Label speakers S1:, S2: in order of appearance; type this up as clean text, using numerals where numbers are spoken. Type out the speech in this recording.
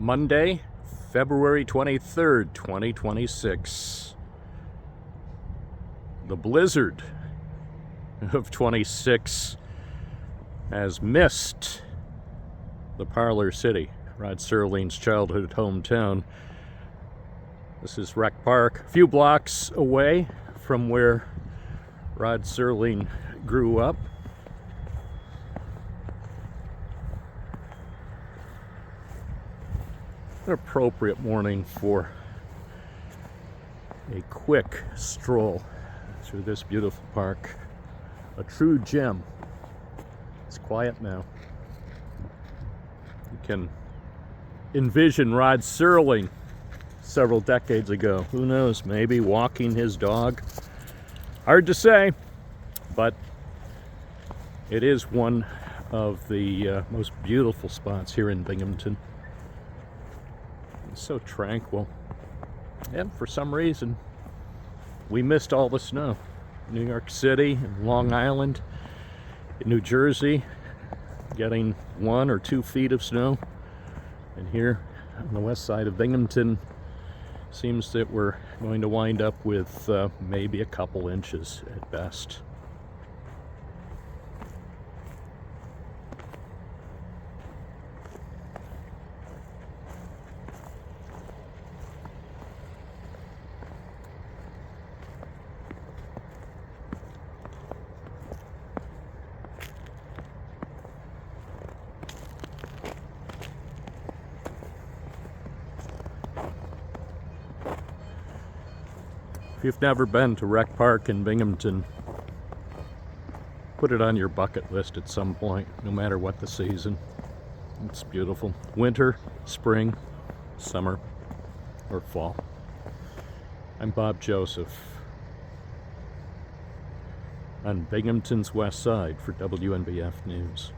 S1: Monday, February 23rd, 2026. The blizzard of 26 has missed the Parlor City, Rod Serling's childhood hometown. This is Rec Park, a few blocks away from where Rod Serling grew up. An appropriate morning for a quick stroll through this beautiful park. A true gem. It's quiet now. You can envision Rod Serling several decades ago. Who knows, maybe walking his dog. Hard to say, but it is one of the most beautiful spots here in Binghamton. It's so tranquil. And for some reason, we missed all the snow. New York City and Long Island, in New Jersey, getting 1 or 2 feet of snow. And here on the west side of Binghamton, seems that we're going to wind up with maybe a couple inches at best. If you've never been to Rec Park in Binghamton, put it on your bucket list at some point, no matter what the season. It's beautiful. Winter, spring, summer, or fall. I'm Bob Joseph on Binghamton's west side for WNBF News.